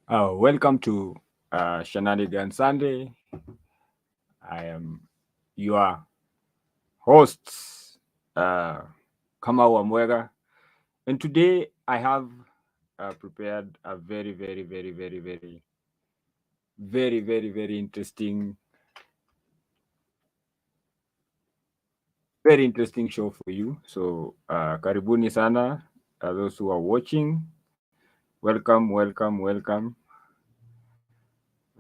Welcome to Shenanigans Sunday. I am your host, uh, Kamau Mwegas, and today I have prepared a very interesting show for you. So, karibuni sana, those who are watching. Welcome.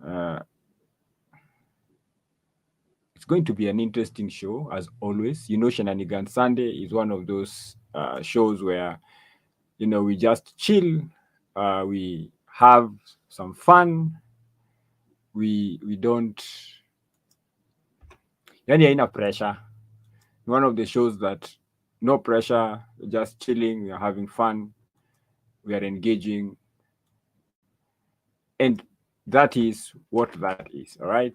Uh, it's going to be an interesting show as always. Shenanigans Sunday is one of those shows where we just chill, we have some fun, we don't, yani haina pressure. One of the shows that no pressure, just chilling, we are having fun, we are engaging, and that is what that is. All right.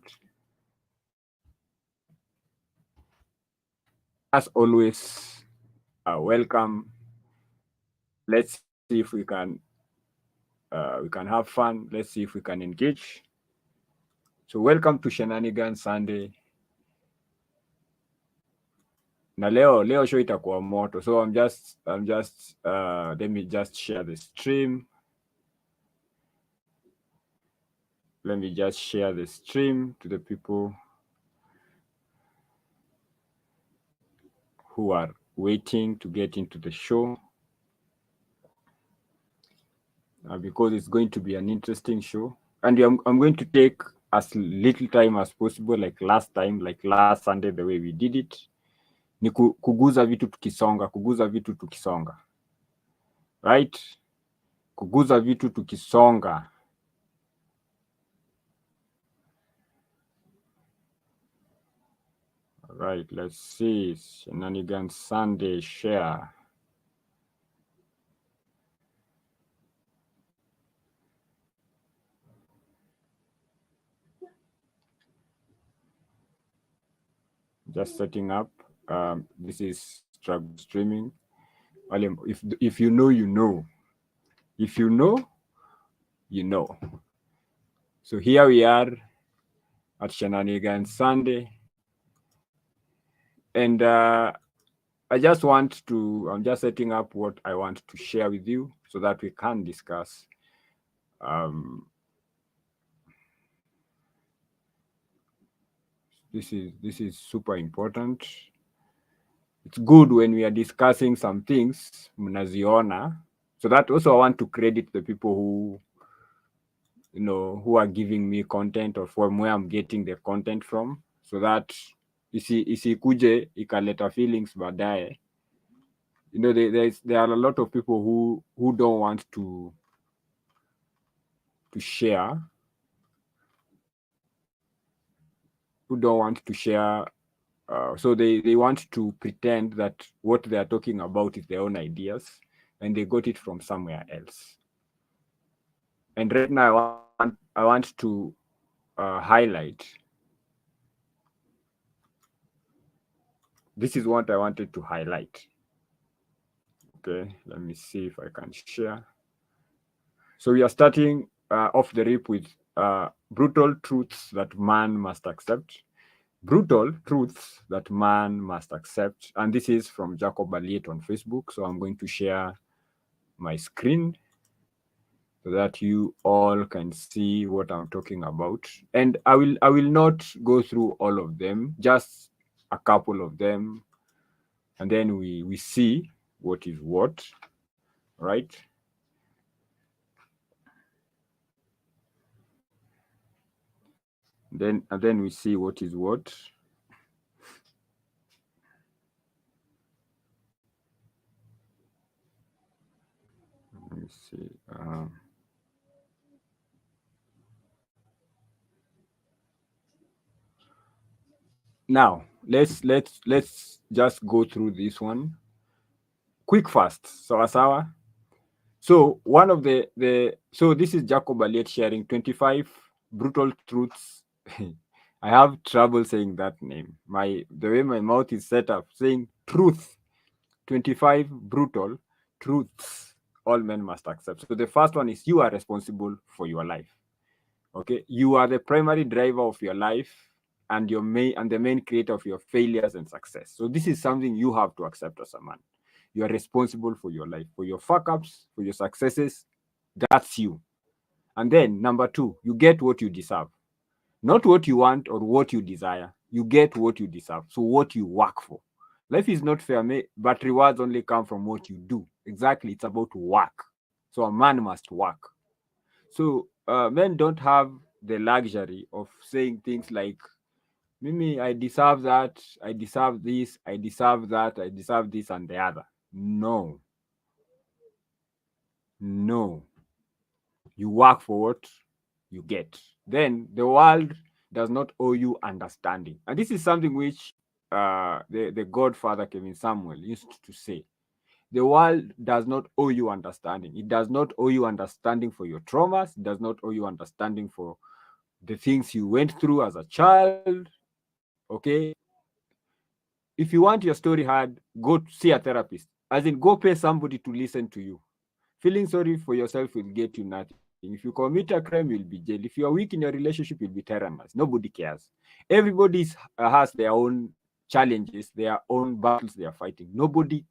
As always, welcome. Let's see if we can have fun. Let's see if we can engage. So welcome to Shenanigans Sunday. Na leo show itakuwa moto, so I'm just let me just share the stream. Let me just share the stream to the people who are waiting to get into the show, because it's going to be an interesting show, and I'm going to take as little time as possible, like last time, like last Sunday, the way we did it. Ni kuguza vitu tukisonga, right? Kuguza vitu tukisonga. All right, let's see. Shenanigans Sunday share. Just setting up. This is struggle streaming. If you know, you know. If you know, you know. So here we are at Shenanigans Sunday, and I'm just setting up what I want to share with you so that we can discuss. This is super important. It's good when we are discussing some things, mnaziona. So that also I want to credit the people who are giving me content, or from where I'm getting the content from, so that isikuje ikaleta feelings baadaye. There are a lot of people who don't want to share, so they want to pretend that what they are talking about is their own ideas, and they got it from somewhere else. And right now I want to highlight. This is what I wanted to highlight. Okay, let me see if I can share. So we are starting off the rip with brutal truths that man must accept. Brutal truths that man must accept. And this is from Jacob Aliet on Facebook. So I'm going to share my screen so that you all can see what I'm talking about. And I will not go through all of them, just a couple of them, and then we see what is what, right? And then we see what is what. Let me see. Now let's just go through this one quick fast. Sawa. So one of so this is Jacob Aliet sharing 25 brutal truths. I have trouble saying that name. The way my mouth is set up, saying truth. 25 brutal truths all men must accept. So the first one is you are responsible for your life. Okay, you are the primary driver of your life and the main creator of your failures and success. So this is something you have to accept as a man. You are responsible for your life, for your fuck ups, for your successes. That's you. And then number two, you get what you deserve. Not what you want or what you desire. You get what you deserve. So what you work for. Life is not fair, but rewards only come from what you do. Exactly. It's about work. So a man must work. So men don't have the luxury of saying things like, Mimi, I deserve that, I deserve this, I deserve that, I deserve this and the other. No. No. You work for what you get. Then the world does not owe you understanding. And this is something which the Godfather Kevin Samuel used to say. The world does not owe you understanding. It does not owe you understanding for your traumas. It does not owe you understanding for the things you went through as a child. Okay. If you want your story heard, go see a therapist. As in, go pay somebody to listen to you. Feeling sorry for yourself will get you nothing. If you commit a crime, you'll be jailed. If you are weak in your relationship, you'll be terrorized. Nobody cares. Everybody has their own challenges, their own battles they are fighting. Nobody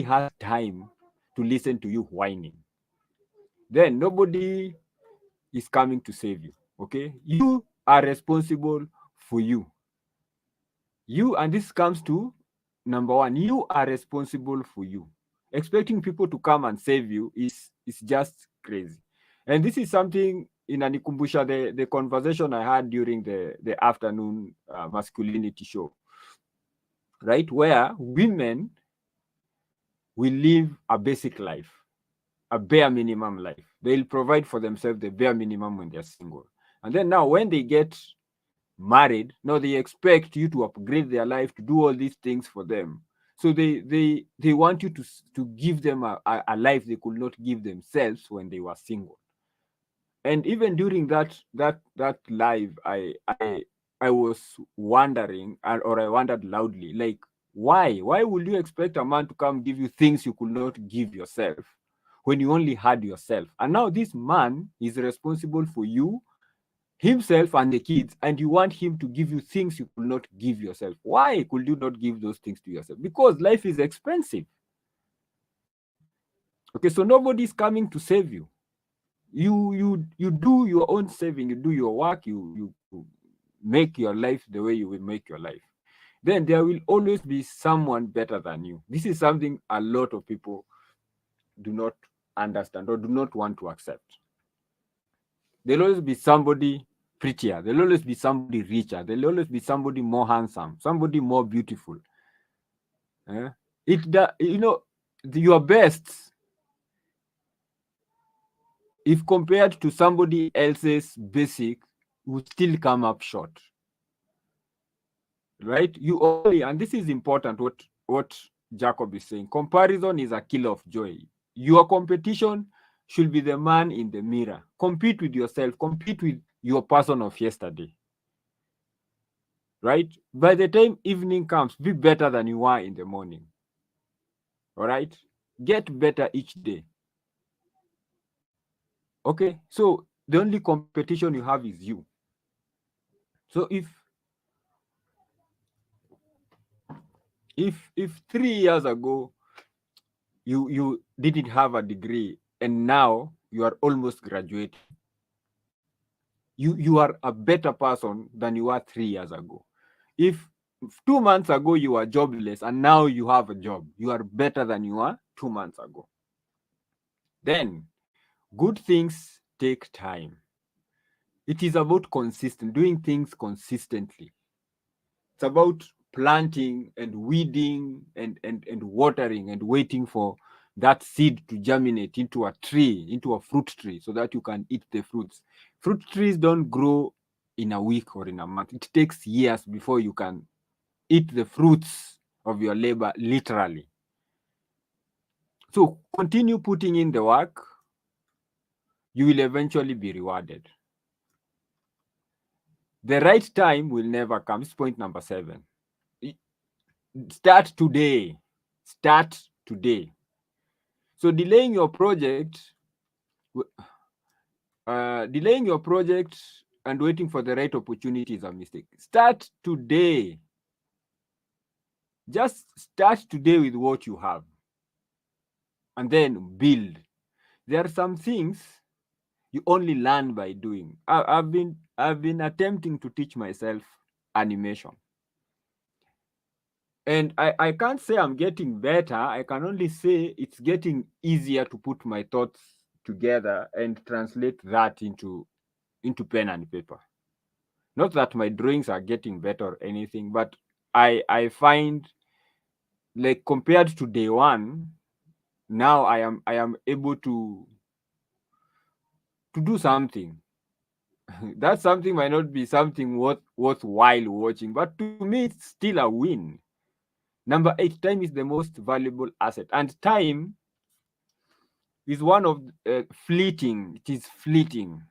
has time to listen to you whining. Then nobody is coming to save you. Okay, you are responsible for you. And this comes to number one. You are responsible for you. Expecting people to come and save you is just crazy. And this is something inanikumbusha the conversation I had during the afternoon masculinity show, right? Where women will live a basic life, a bare minimum life. They'll provide for themselves the bare minimum when they're single. And then now when they get married, now they expect you to upgrade their life, to do all these things for them. So they want you to give them a life they could not give themselves when they were single. And even during that live, I was wondering, or I wondered loudly, like, why would you expect a man to come give you things you could not give yourself when you only had yourself? And now this man is responsible for you, himself and the kids, and you want him to give you things you could not give yourself. Why could you not give those things to yourself? Because life is expensive. Okay, so nobody's coming to save you. You do your own saving, you do your work, you make your life the way you will make your life. Then there will always be someone better than you. This is something a lot of people do not understand or do not want to accept. There'll always be somebody prettier, there'll always be somebody richer, there'll always be somebody more handsome, somebody more beautiful. Your best, if compared to somebody else's basic, would still come up short, right? And this is important, what Jacob is saying. Comparison is a killer of joy. Your competition should be the man in the mirror. Compete with yourself, compete with your person of yesterday, right? By the time evening comes, be better than you were in the morning. All right, get better each day. Okay, so the only competition you have is you. So if 3 years ago you didn't have a degree and now you are almost graduating, you are a better person than you were 3 years ago. If 2 months ago you were jobless and now you have a job, you are better than you were 2 months ago. Then good things take time. It is about doing things consistently. It's about planting and weeding and watering and waiting for that seed to germinate into a tree, into a fruit tree, so that you can eat the fruits. Fruit trees don't grow in a week or in a month. It takes years before you can eat the fruits of your labor, literally. So continue putting in the work. You will eventually be rewarded. The right time will never come. This is point number 7. Start today. Start today. So delaying your project and waiting for the right opportunity is a mistake. Start today. Just start today with what you have and then build. There are some things you only learn by doing. I've been attempting to teach myself animation. And I can't say I'm getting better. I can only say it's getting easier to put my thoughts together and translate that into pen and paper. Not that my drawings are getting better or anything, but I find, like, compared to day one, now I am able to do something. That something might not be something worthwhile watching, but to me it's still a win. Number 8, time is the most valuable asset, and time is one of fleeting. It is fleeting.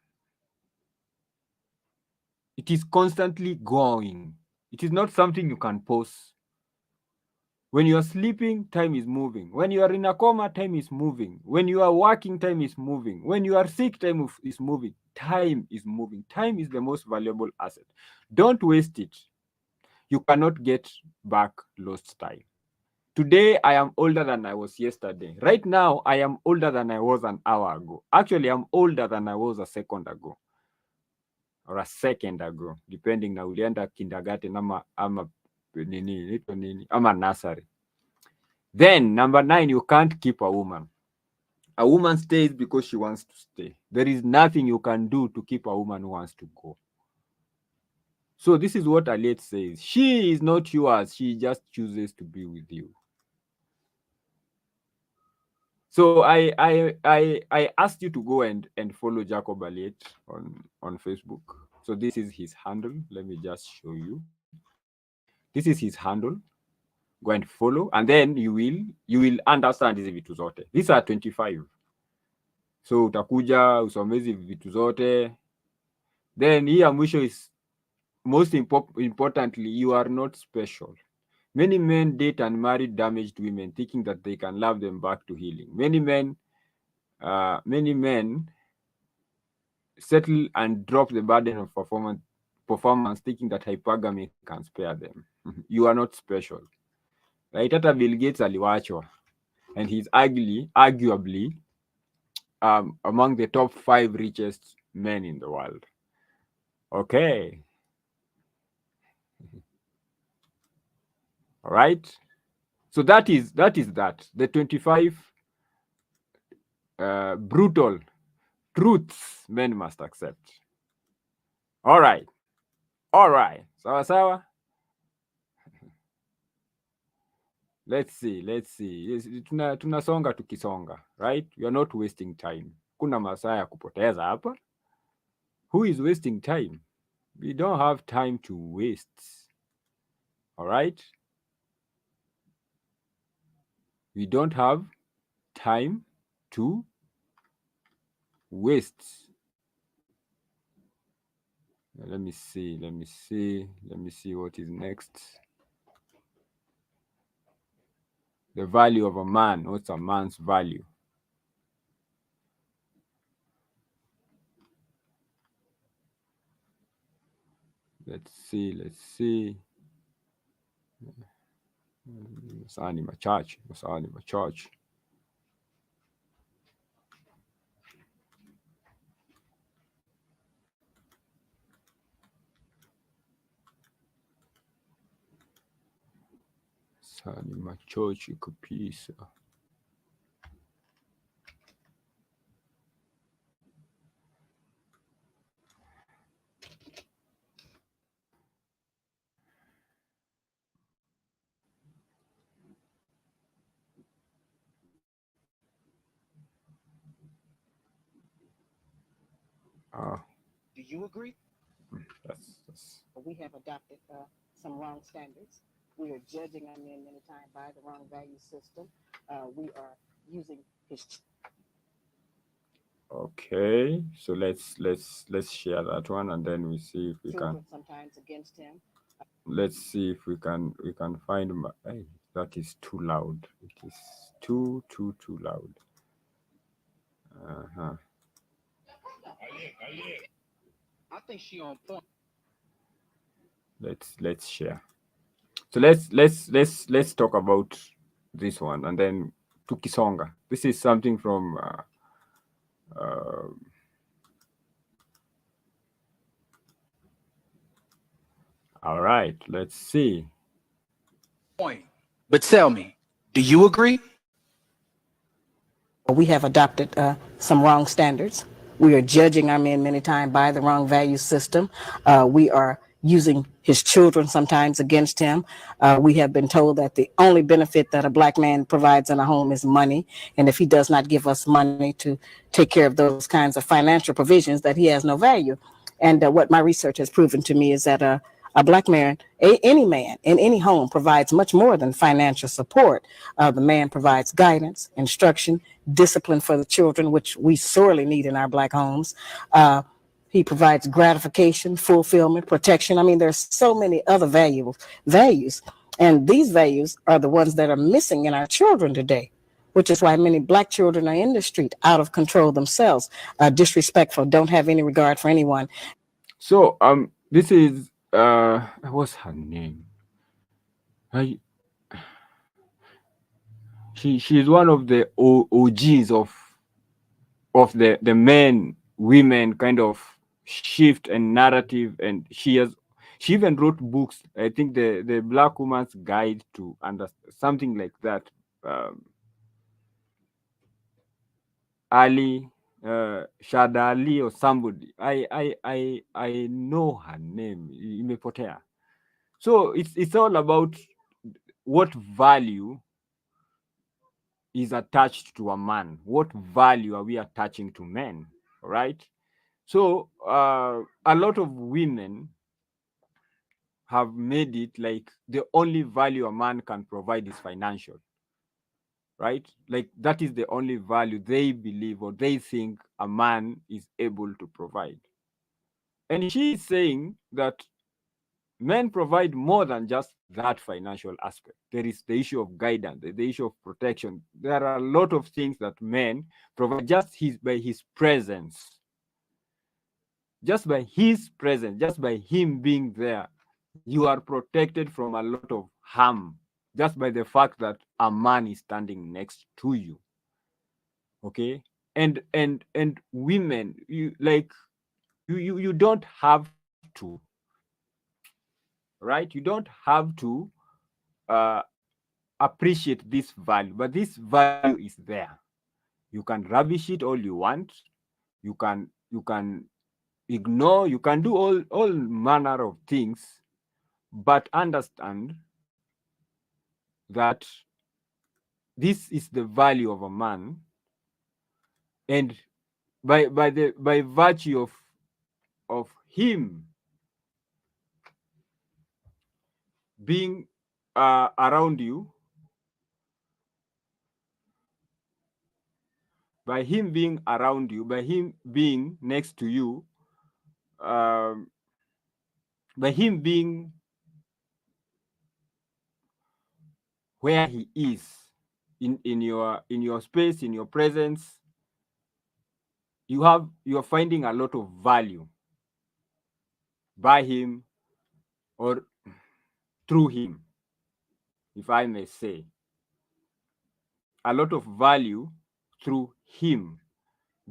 It is constantly going. It is not something you can pause. When you are sleeping, time is moving. When you are in a coma, time is moving. When you are working, time is moving. When you are sick, time is moving. Time is moving. Time is the most valuable asset. Don't waste it. You cannot get back lost time. Today, I am older than I was yesterday. Right now, I am older than I was an hour ago. Actually, I'm older than I was a second ago or a second ago, depending na ulienda kindergarten ama nini, ito nini, ama nursery. Then, number 9, you can't keep a woman. A woman stays because she wants to stay. There is nothing you can do to keep a woman who wants to go. So this is what Alet says. She is not yours. She just chooses to be with you. So I asked you to go and follow Jacob Alet on Facebook. So this is his handle. Let me just show you. This is his handle. Go and follow, and then you will understand hizi vitu zote. These are 25. So utakuja usome hizi vitu zote. Then here mwisho is most importantly, you are not special. Many men date and marry damaged women thinking that they can love them back to healing. Many men settle and drop the burden of performance thinking that hypergamy can spare them. You are not special. Right? Hata Bill Gates aliwachwa, and he's arguably among the top 5 richest men in the world. Okay. All right. So that is that. The 25 brutal truths men must accept. All right. Sawa sawa. Let's see. Yes, tunasonga tukisonga, right? We are not wasting time. Kuna masaa ya kupoteza hapa. Who is wasting time? We don't have time to waste. All right? We don't have time to waste. Let me see what is next. The value of a man. What's a man's value? Let's see. Masani machache. Masani machochi kabisa. Do you agree? That's We have adopted some wrong standards. We are judging our men many times by the wrong value system. We are using his okay. So let's share that one, and then we see if we can. children sometimes against him. Let's see if we can find. Hey, that is too loud. It is too loud. Uh-huh. I think she on point. Let's share. So let's talk about this one, and then Tukisonga. This is something from uh, all right, let's see. Point. But tell me, do you agree? We have adopted some wrong standards. We are judging our men many times by the wrong value system. We are using his children sometimes against him. We have been told that the only benefit that a black man provides in a home is money. And if he does not give us money to take care of those kinds of financial provisions, that he has no value. And what my research has proven to me is that a black man, any man in any home provides much more than financial support. The man provides guidance, instruction, discipline for the children, which we sorely need in our black homes. He provides gratification, fulfillment, protection. I mean, there's so many other values. And these values are the ones that are missing in our children today, which is why many black children are in the street, out of control themselves, disrespectful, don't have any regard for anyone. So this is what's her name? I, she's one of the OGs of the men women kind of shift and narrative, and she even wrote books. I think the Black Woman's Guide to Understand, something like that. um, Ali, Shada Ali or somebody. I know her name. Imepotea. So it's all about what value is attached to a man. What value are we attaching to men? Right? So a lot of women have made it like the only value a man can provide is financial, right? Like that is the only value they believe or they think a man is able to provide. And she is saying that men provide more than just that financial aspect. There is the issue of guidance, the issue of protection. There are a lot of things that men provide just by his presence. Just by his presence, just by him being there, you are protected from a lot of harm just by the fact that a man is standing next to you. Okay? And women, you don't have to, right? You don't have to uh appreciate this value, but this value is there. You can rubbish it all you want. You can ignore, you can do all manner of things, but understand that this is the value of a man. And by virtue of him being around you, by him being around you, by him being next to you, um, by him being where he is in your space, in your presence, you're finding a lot of value by him or through him, if I may say. A lot of value through him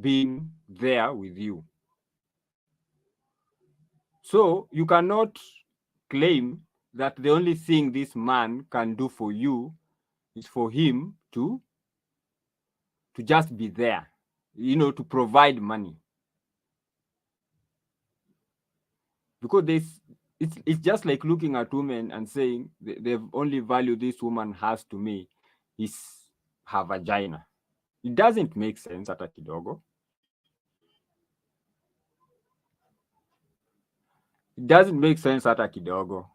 being there with you. So you cannot claim that the only thing this man can do for you is for him to just be there, to provide money. Because it's just like looking at women and saying the only value this woman has to me is her vagina. It doesn't make sense hata kidogo. It doesn't make sense hata kidogo.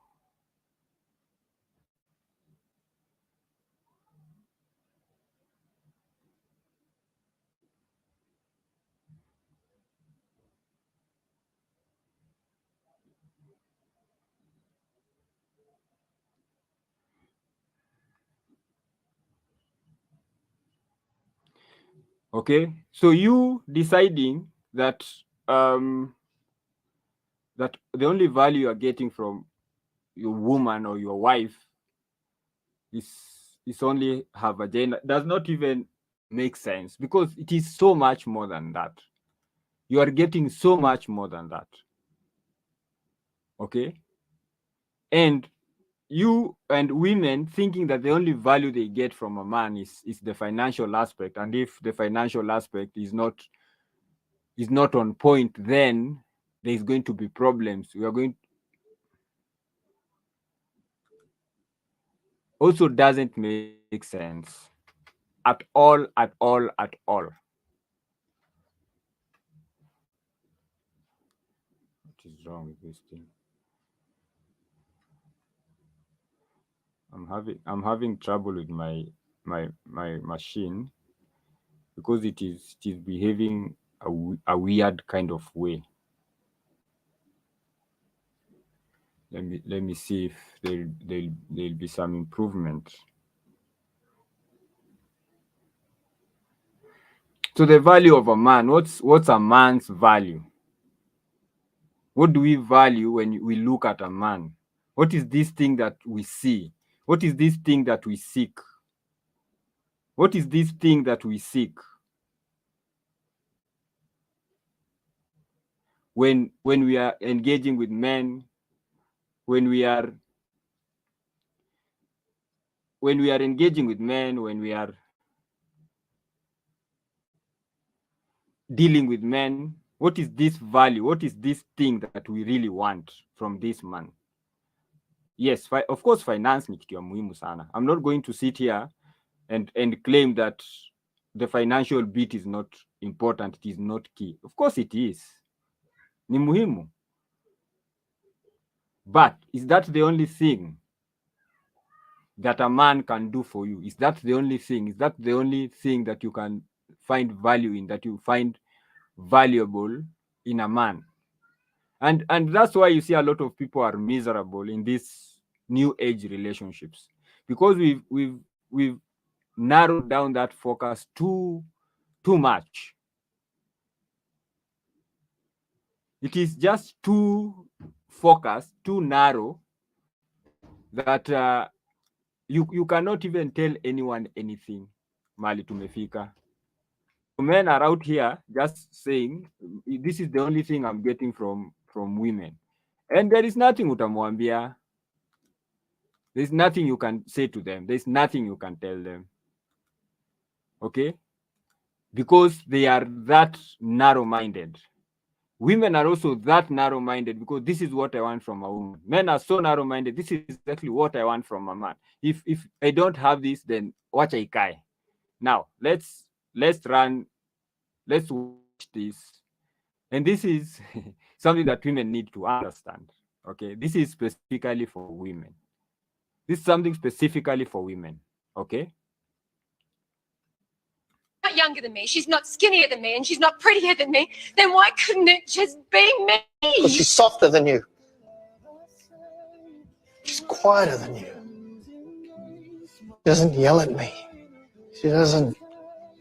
Okay, so you deciding that that the only value you are getting from your woman or your wife is only her vagina does not even make sense, because it is so much more than that. You are getting so much more than that. Okay, and you and women thinking that the only value they get from a man is the financial aspect, and if the financial aspect is not on point, then there's going to be problems. We are going also doesn't make sense at all, at all, at all. What is wrong with this thing? I'm having trouble with my machine, because it is behaving a weird kind of way. Let me see if there'll be some improvement. So the value of a man, what's a man's value? What do we value when we look at a man? What is this thing that we see? What is this thing that we seek? What is this thing that we seek? When we are engaging with men, when we are engaging with men, when we are dealing with men, what is this value? What is this thing that we really want from this man? Yes, of course, finance ni kitu ya muhimu sana. I'm not going to sit here and claim that the financial bit is not important, it is not key. Of course it is. Ni muhimu. But is that the only thing that a man can do for you? Is that the only thing? Is that the only thing that you can find value in, that you find valuable in a man? And that's why you see a lot of people are miserable in these new age relationships, because we've narrowed down that focus too much. It is just too focused, too narrow, that you cannot even tell anyone anything. Mali tumefika. Men are out here just saying this is the only thing I'm getting from women, and there is nothing utamwambia. There's nothing you can say to them. There's nothing you can tell them. Okay, because they are that narrow-minded. Women are also that narrow-minded, because this is what I want from a woman. Men are so narrow-minded. This is exactly what I want from a man. If I don't have this, then watch I kai. Now let's watch this. And this is something that women need to understand. Okay, this is specifically for women. This is something specifically for women. Okay. Not younger than me, she's not skinnier than me, and she's not prettier than me, then why couldn't it just be me? Because she's softer than you. She's quieter than you. She doesn't yell at me. She doesn't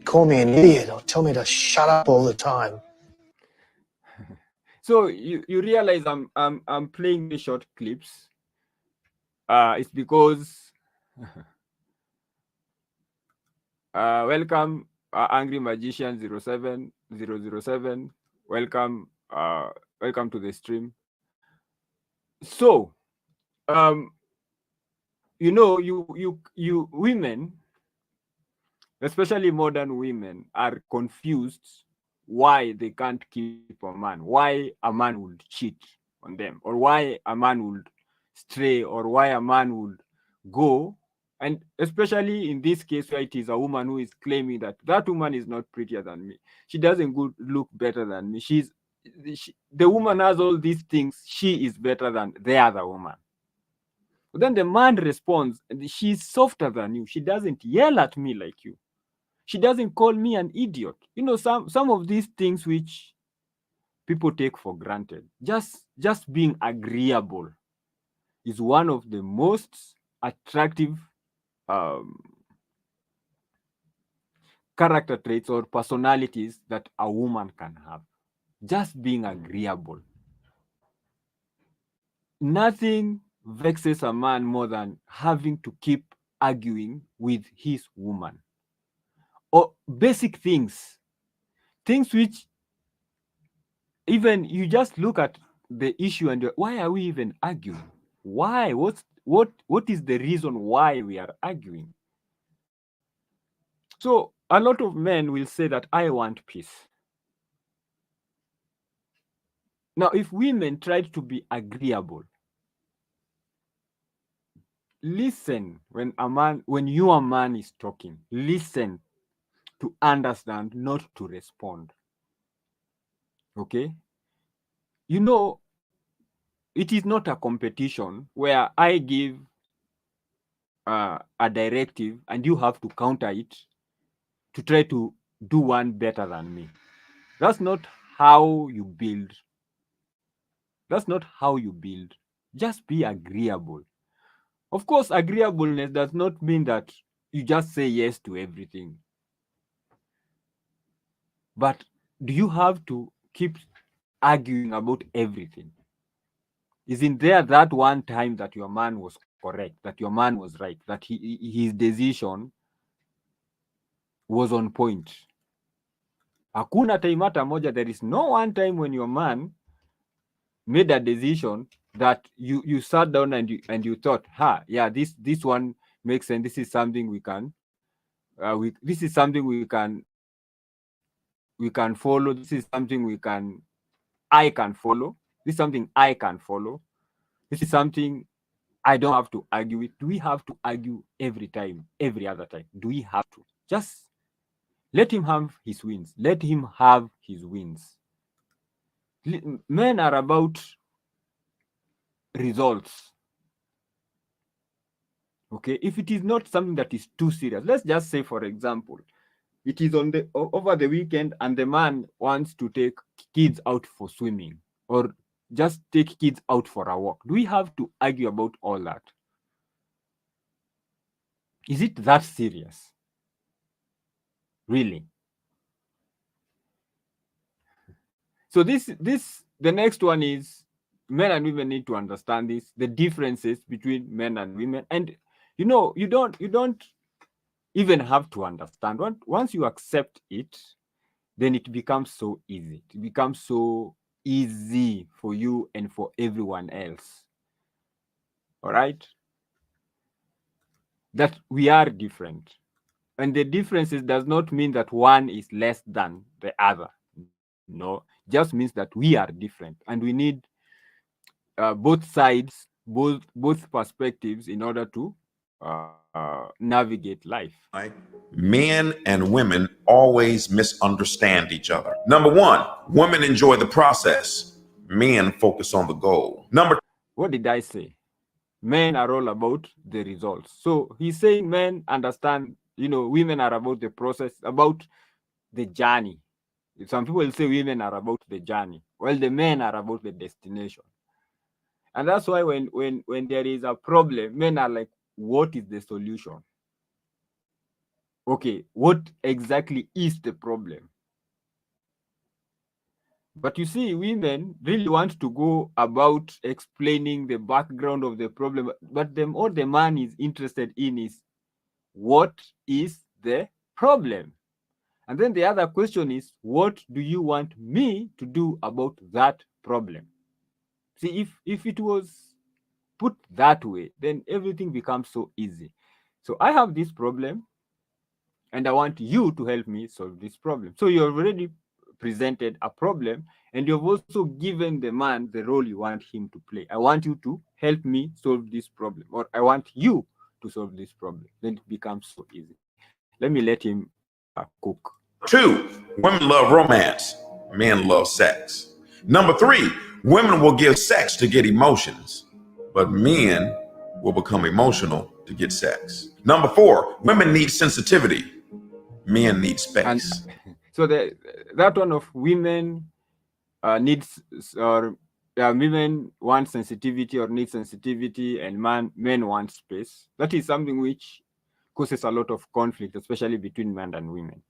call me an idiot or tell me to shut up all the time. So you realize I'm playing the short clips. It's because welcome Angry Magician 07007. Welcome welcome to the stream. So you know, you women, especially modern women, are confused why they can't keep a man, why a man would cheat on them, or why a man would stray, or why a man would go. And especially in this case where it is a woman who is claiming that that woman is not prettier than me, she doesn't look better than me, the woman has all these things, she is better than the other woman. But then the man responds, she's softer than you, she doesn't yell at me like you, she doesn't call me an idiot. You know, some of these things which people take for granted, just being agreeable is one of the most attractive character traits or personalities that a woman can have. Just being agreeable. Nothing vexes a man more than having to keep arguing with his woman. Or basic things which even you just look at the issue and why are we even arguing? Why? What is the reason why we are arguing? So a lot of men will say that I want peace. Now, if women tried to be agreeable, listen when your man is talking, listen to understand, not to respond. Okay? You know, it is not a competition where I give a directive and you have to counter it to try to do one better than me. That's not how you build. That's not how you build. Just be agreeable. Of course, agreeableness does not mean that you just say yes to everything. But do you have to keep arguing about everything? Isn't there that one time that your man was correct, that your man was right, that his decision was on point? Hakuna time hata moja. There is no one time when your man made a decision that you sat down and you thought, yeah, this one makes sense. This is something we can this is something we can follow. This is something I can follow. This is something I can follow. This is something I don't have to argue with. Do we have to argue every time, every other time? Do we have to? Just let him have his wins. Let him have his wins. Men are about results. Okay, if it is not something that is too serious, let's just say, for example, it is over the weekend and the man wants to take kids out for swimming or just take kids out for a walk. Do we have to argue about all that? Is it that serious? Really? So the next one is men and women need to understand this, the differences between men and women. And you don't even have to understand. Once you accept it, then it becomes so easy. It becomes so easy for you and for everyone else. All right? That we are different. And the differences does not mean that one is less than the other. No, just means that we are different and we need both sides, both perspectives in order to navigate life. Men and women always misunderstand each other. Number one, women enjoy the process. Men focus on the goal. What did I say? Men are all about the results. So he's saying men understand, women are about the process, about the journey. Some people say women are about the journey, while the men are about the destination. And that's why when there is a problem, men are like, what is the solution? Okay, what exactly is the problem? But you see, women really want to go about explaining the background of the problem, but all the man is interested in is, what is the problem? And then the other question is, what do you want me to do about that problem? See, if it was put that way, then everything becomes so easy. So I have this problem, and I want you to help me solve this problem. So you have already presented a problem, and you've also given the man the role you want him to play. I want you to help me solve this problem, or I want you to solve this problem. Then it becomes so easy. Let me let him cook. 2, women love romance. Men love sex. Number 3, women will give sex to get emotions, but men will become emotional to get sex. Number 4, women need sensitivity. Men need space. And so that one of women needs, or women want sensitivity or need sensitivity, and men want space. That is something which causes a lot of conflict, especially between men and women.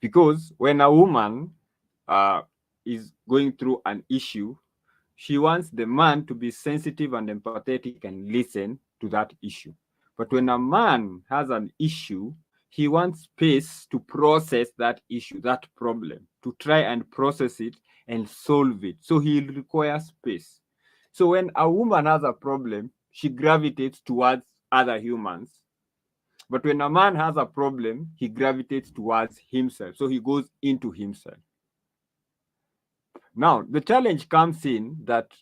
Because when a woman is going through an issue, she wants the man to be sensitive and empathetic and listen to that issue. But when a man has an issue, he wants space to process that issue, that problem, to try and process it and solve it. So he requires space. So when a woman has a problem, she gravitates towards other humans. But when a man has a problem, he gravitates towards himself. So he goes into himself. Now, the challenge comes in that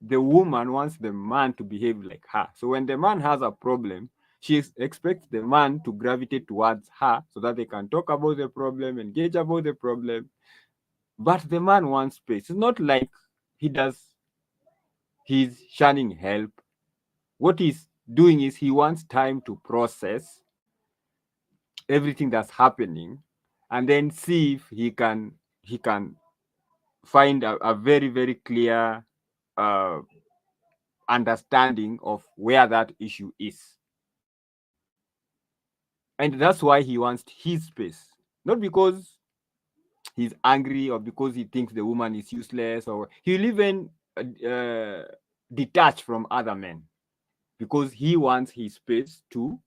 the woman wants the man to behave like her. So when the man has a problem, she expects the man to gravitate towards her so that they can talk about the problem, engage about the problem. But the man wants space. It's not like he's shunning help. What he's doing is he wants time to process everything that's happening and then see if he can find a very, very clear understanding of where that issue is. And that's why he wants his space, not because he's angry or because he thinks the woman is useless, or he'll even detach from other men because he wants his space to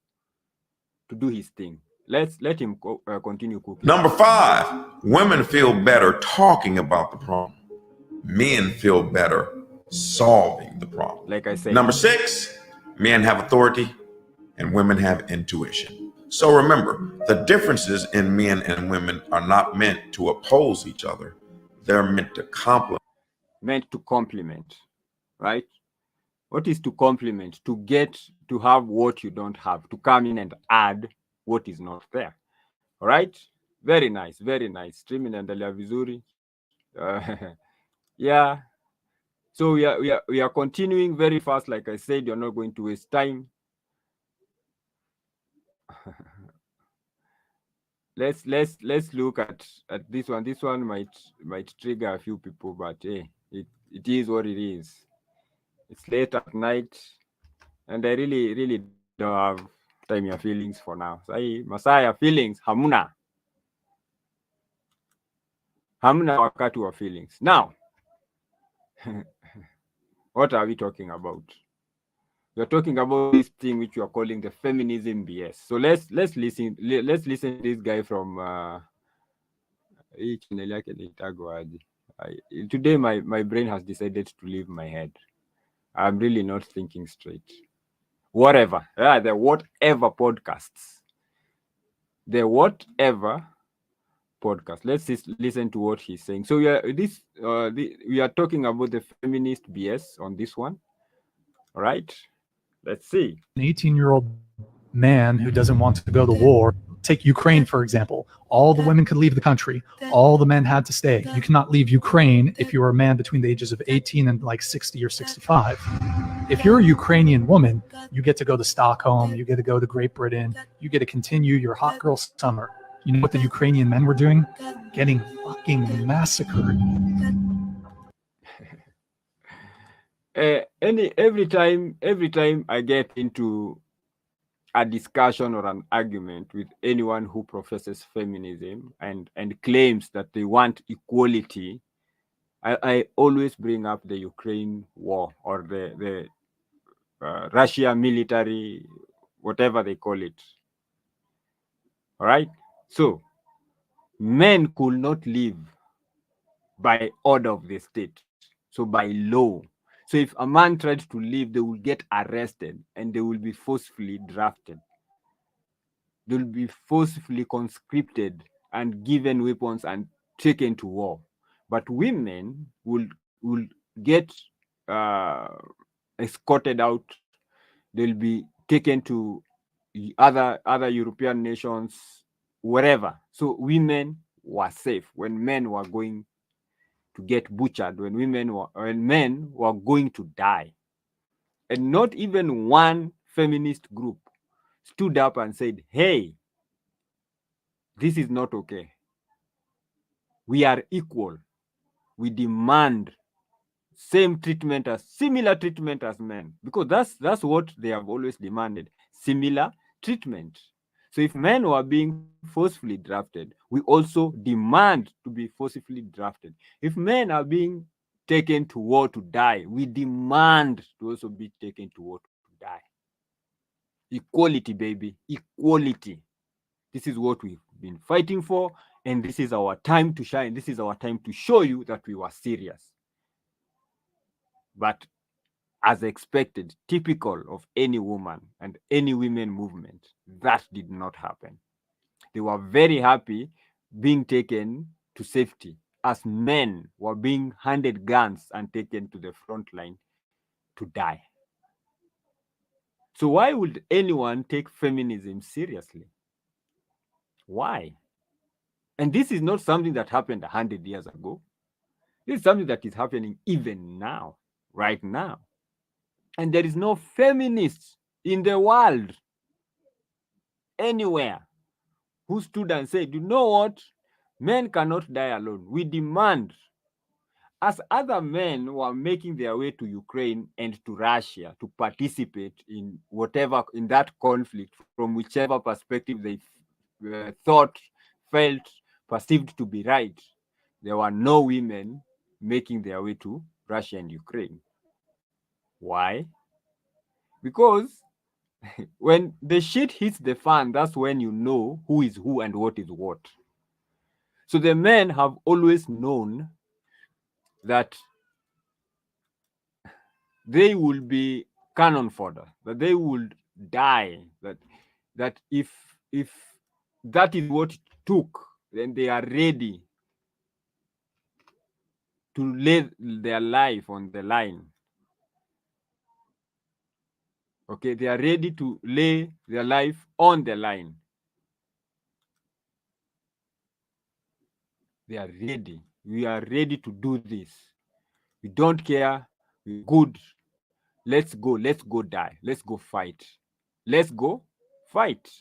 do his thing. Let him continue cooking. Number 5, women feel better talking about the problem. Men feel better solving the problem. Like I said. Number 6, men have authority and women have intuition. So remember, the differences in men and women are not meant to oppose each other. They're meant to complement. Meant to complement, right? What is to complement? To get to have what you don't have, to come in and add what is not there. All right? Very nice, very nice. Stream inaendelea vizuri. Yeah. So we are continuing very fast. Like I said, you're not going to waste time. Let's look at this one. This one might trigger a few people, but hey, it is what it is. It's late at night, and I really don't have time ya feelings for now. Sai Masaya feelings hamuna wakati wa feelings. Now, what are we talking about? We're talking about this thing which you are calling the Feminism BS. So let's listen to this guy from today my brain has decided to leave my head. I'm really not thinking straight. Whatever. The whatever podcasts. The whatever podcast. Let's just listen to what he's saying. So we are talking about the feminist BS on this one. All right. Let's see. An 18-year-old man who doesn't want to go to war. Take Ukraine, for example. All the women could leave the country. All the men had to stay. You cannot leave Ukraine if you are a man between the ages of 18 and like 60 or 65. If you're a Ukrainian woman, you get to go to Stockholm. You get to go to Great Britain. You get to continue your hot girl summer. You know what the Ukrainian men were doing? Getting fucking massacred. Every time I get into a discussion or an argument with anyone who professes feminism and claims that they want equality, I always bring up the Ukraine war or the Russia military, whatever they call it. All right. So men could not live by order of the state, so by law. So if a man tried to leave, they will get arrested and they will be forcefully drafted. They will be forcefully conscripted and given weapons and taken to war. But women will get escorted out. They'll be taken to other European nations, wherever. So women were safe when men were going to get butchered, when men were going to die. And not even one feminist group stood up and said, hey, this is not okay. We are equal. We demand similar treatment as men, because that's what they have always demanded, similar treatment. So if men were being forcefully drafted, we also demand to be forcefully drafted. If men are being taken to war to die, we demand to also be taken to war to die. Equality, baby, equality. This is what we've been fighting for, and this is our time to shine. This is our time to show you that we were serious. But as expected, typical of any woman and any women movement, that did not happen. They were very happy being taken to safety as men were being handed guns and taken to the front line to die. So why would anyone take feminism seriously? Why? And this is not something that happened 100 years ago. This is something that is happening even now, right now. And there is no feminist in the world, anywhere, who stood and said, you know what? Men cannot die alone. We demand, as other men were making their way to Ukraine and to Russia to participate in whatever, in that conflict, from whichever perspective they thought, felt, perceived to be right, there were no women making their way to Russia and Ukraine. Why? Because when the shit hits the fan, that's when you know who is who and what is what. So the men have always known that they will be cannon fodder, that they would die, that if that is what it took, then they are ready to lay their life on the line. Okay, they are ready to lay their life on the line. They are ready. We are ready to do this. We don't care. We're good. Let's go. Let's go die. Let's go fight. Let's go fight.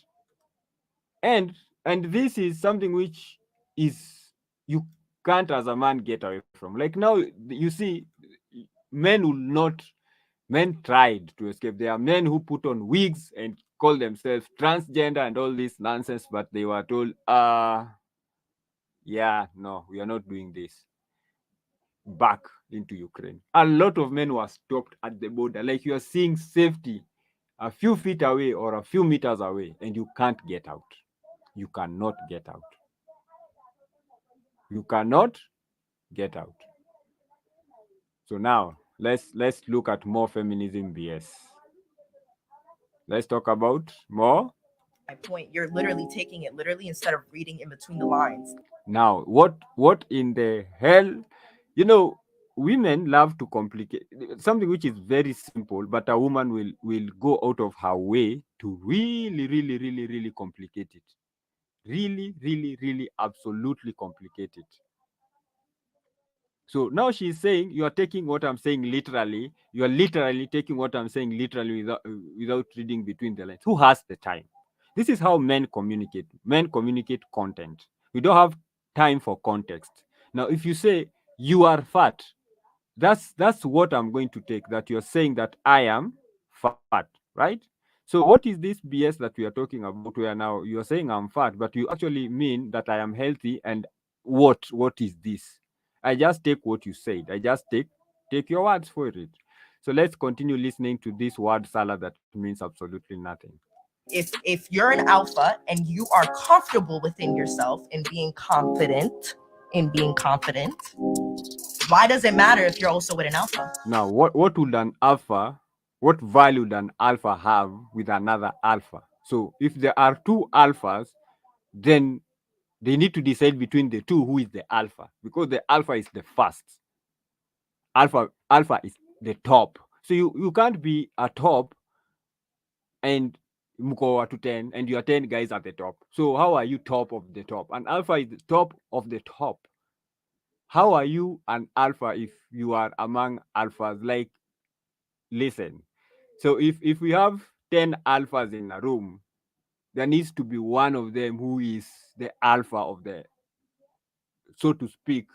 And this is something which is you can't as a man get away from. Like now, you see, men will not. Men tried to escape. There are men who put on wigs and call themselves transgender and all this nonsense, but they were told, yeah, no, we are not doing this. Back into Ukraine. A lot of men were stopped at the border. Like you are seeing safety a few feet away or a few meters away, and you can't get out. You cannot get out. You cannot get out. So now let's look at more feminism BS. Let's talk about more. My point, you're literally taking it literally instead of reading in between the lines. Now, what in the hell? You know, women love to complicate something which is very simple, but a woman will go out of her way to really complicate it. Really, absolutely complicate it. So now she's saying you are taking what I'm saying literally. You are literally taking what I'm saying literally without reading between the lines. Who has the time? This is how men communicate. Men communicate content. We don't have time for context. Now, if you say you are fat, that's what I'm going to take. That you're saying that I am fat, right? So what is this BS that we are talking about? Where now you're saying I'm fat, but you actually mean that I am healthy. And what is this? I just take what you said. I just take your words for it. So let's continue listening to this word salad that means absolutely nothing. If you're an alpha and you are comfortable within yourself and being confident, why does it matter if you're also with an alpha? Now, what would an alpha, what value would an alpha have with another alpha? So if there are two alphas, then they need to decide between the two who is the alpha, because the alpha is the first. Alpha is the top. So you can't be a top and mko to 10 and you are 10 guys at the top. So how are you top of the top? An alpha is the top of the top. How are you an alpha if you are among alphas? Like, listen. So if we have 10 alphas in a room, there needs to be one of them who is the alpha of the, so to speak,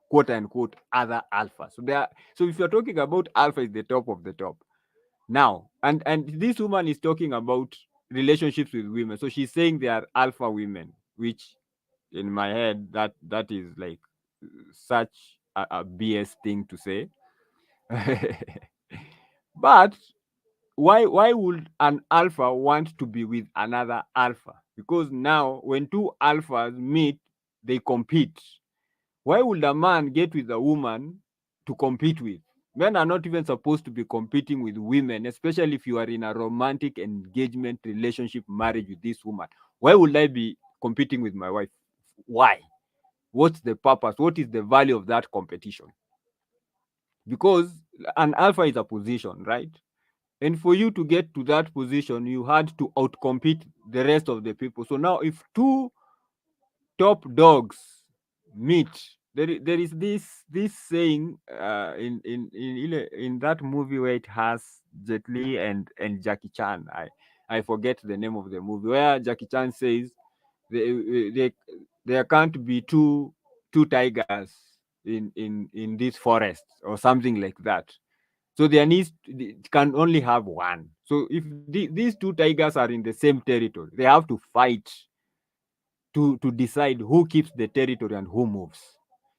quote unquote, other alpha. So if you're talking about alpha is the top of the top. Now, and this woman is talking about relationships with women. So she's saying they are alpha women, which in my head that is like such a BS thing to say. But why would an alpha want to be with another alpha? Because now when two alphas meet, they compete. Why would a man get with a woman to compete with? Men are not even supposed to be competing with women, especially if you are in a romantic engagement, relationship, marriage with this woman. Why would I be competing with my wife? Why? What's the purpose? What is the value of that competition? Because an alpha is a position, right? And for you to get to that position, you had to outcompete the rest of the people. So now, if two top dogs meet, there is this saying in that movie where it has Jet Li and Jackie Chan. I forget the name of the movie, where Jackie Chan says there can't be two tigers in this forest or something like that. So it can only have one. So if these two tigers are in the same territory, they have to fight to decide who keeps the territory and who moves.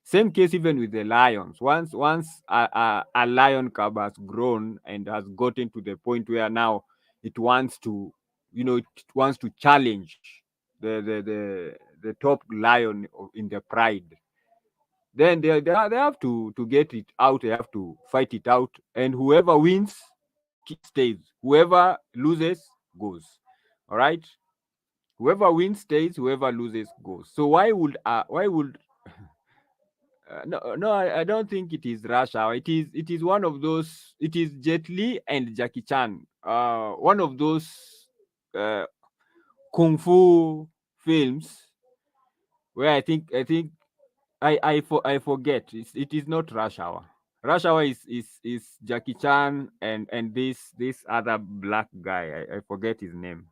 Same case even with the lions. Once a lion cub has grown and has gotten to the point where now it wants to, it wants to challenge the top lion in the pride. Then they have to get it out. They have to fight it out, and whoever wins stays. Whoever loses goes. All right. Whoever wins stays. Whoever loses goes. So why would no, I don't think it is Rush Hour. It is one of those. It is Jet Li and Jackie Chan. One of those kung fu films where I forget. It is not Rush Hour. Rush Hour is Jackie Chan and this other black guy. I forget his name.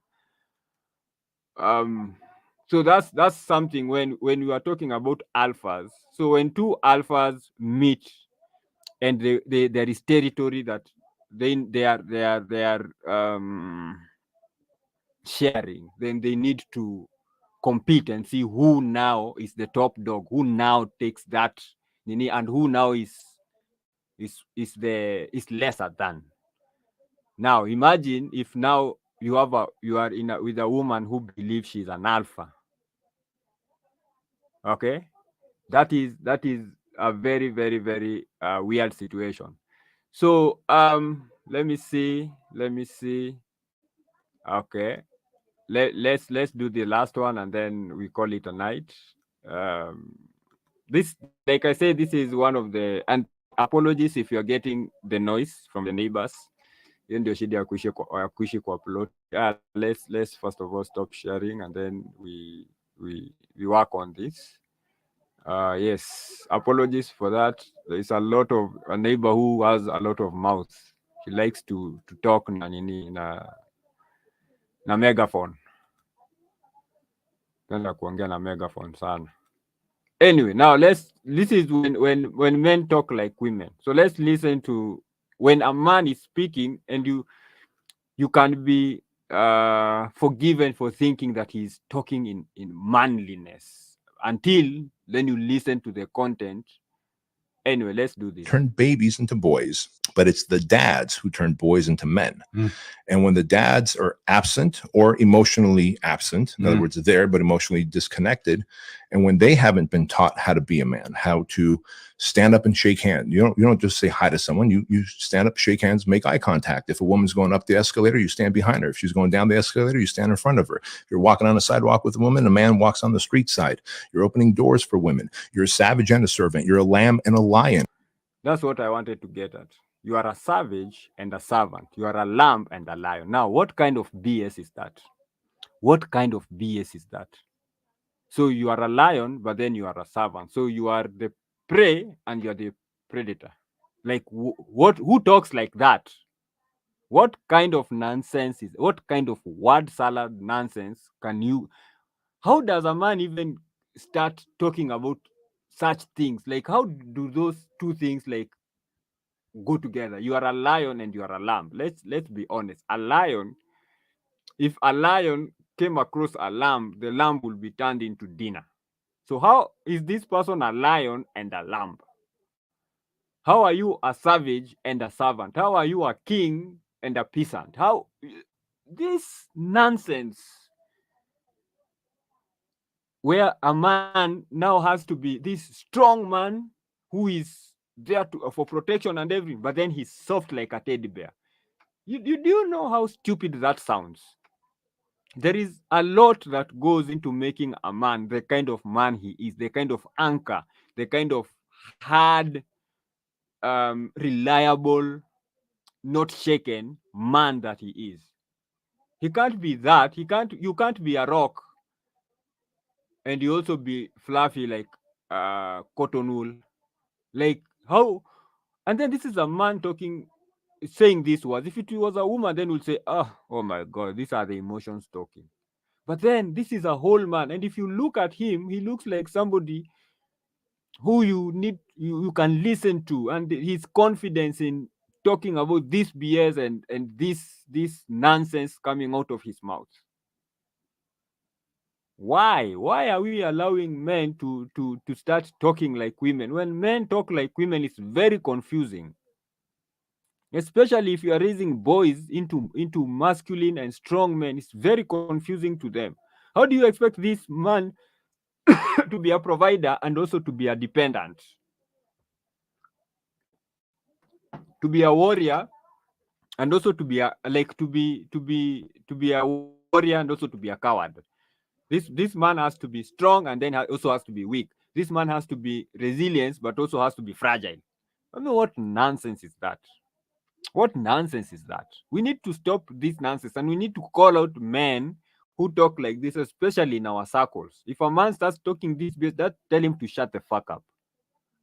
So that's something when we are talking about alphas. So when two alphas meet and there is territory that they are sharing, then they need to compete and see who now is the top dog, who now takes that nini, and who now is lesser than. Now imagine if now you are with a woman who believes she's an alpha. Okay, that is a very very very weird situation. So let me see. Okay, let's do the last one and then we call it a night. This, like I said, this is one of the, and apologies if you're getting the noise from the neighbors. Hiyo ndio shida ya kuishi kwa plot. Let's first of all stop sharing and then we work on this. Yes, apologies for that. There's a neighbor who has a lot of mouth. He likes to talk na nini na megaphone. Tenda kuongea na megaphone sana. Anyway, now this is when men talk like women. So let's listen to when a man is speaking and you can be forgiven for thinking that he's talking in manliness until then you listen to the content. Anyway, let's do this. Turn babies into boys, but it's the dads who turn boys into men. And when the dads are absent or emotionally absent, in other words, there but emotionally disconnected, and when they haven't been taught how to be a man, how to stand up and shake hands, you don't just say hi to someone. You stand up, shake hands, make eye contact. If a woman's going up the escalator, you stand behind her. If she's going down the escalator, you stand in front of her. If you're walking on a sidewalk with a woman, a man walks on the street side. You're opening doors for women. You're a savage and a servant. You're a lamb and a lion. That's what I wanted to get at. You are a savage and a servant. You are a lamb and a lion. Now, what kind of BS is that? What kind of BS is that? So you are a lion, but then you are a servant. So you are the prey and you are the predator. Like who talks like that? What kind of nonsense is, what kind of word salad nonsense can you, how does a man even start talking about such things? Like how do those two things like go together? You are a lion and you are a lamb. Let's be honest. A lion if a lion came across a lamb, the lamb will be turned into dinner. So how is this person a lion and a lamb? How are you a savage and a servant? How are you a king and a peasant? How this nonsense where a man now has to be this strong man who is there for protection and everything, but then he's soft like a teddy bear. Do you know how stupid that sounds? There is a lot that goes into making a man the kind of man he is, the kind of anchor, the kind of hard, reliable, not shaken man that he is. He can't be that. You can't be a rock and you also be fluffy like cotton wool. Like how? And then this is a man talking, saying these words. If it was a woman, then we'll say, oh my God, these are the emotions talking. But then this is a whole man. And if you look at him, he looks like somebody who you can listen to, and his confidence in talking about this BS and this nonsense coming out of his mouth. Why are we allowing men to start talking like women? When men talk like women, it's very confusing, especially if you are raising boys into masculine and strong men. It's very confusing to them. How do you expect this man to be a provider and also to be a dependent, to be a warrior and also to be a warrior and also to be a coward? This man has to be strong and then also has to be weak. This man has to be resilient but also has to be fragile. I mean, what nonsense is that? What nonsense is that? We need to stop this nonsense, and we need to call out men who talk like this, especially in our circles. If a man starts talking this, that tell him to shut the fuck up.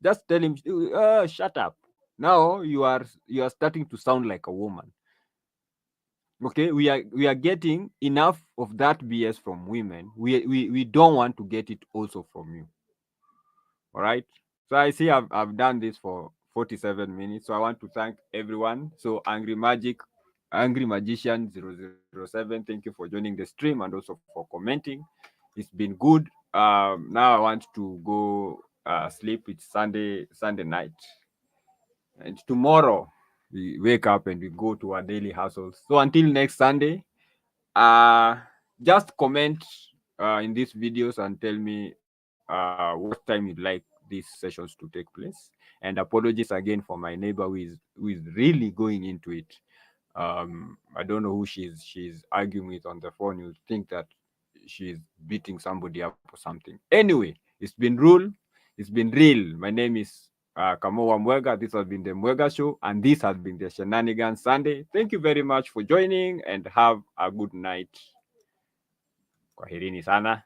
Just tell him, shut up. Now you are starting to sound like a woman. Okay, we are getting enough of that BS from women. We don't want to get it also from you. All right. So I see I've done this for 47 minutes. So I want to thank everyone. So Angry Magician 007, thank you for joining the stream and also for commenting. It's been good. Now I want to go sleep. It's Sunday night. And tomorrow we wake up and we go to our daily hustles. So until next Sunday, just comment in these videos and tell me what time you'd like these sessions to take place. And apologies again for my neighbor who is really going into it. I don't know who she's arguing with on the phone. You think that she's beating somebody up or something. Anyway, it's been real. My name is Kamoa Mwegas. This has been the Mwegas Show, and this has been the Shenanigans Sunday. Thank you very much for joining, and have a good night. Kwaherini sana.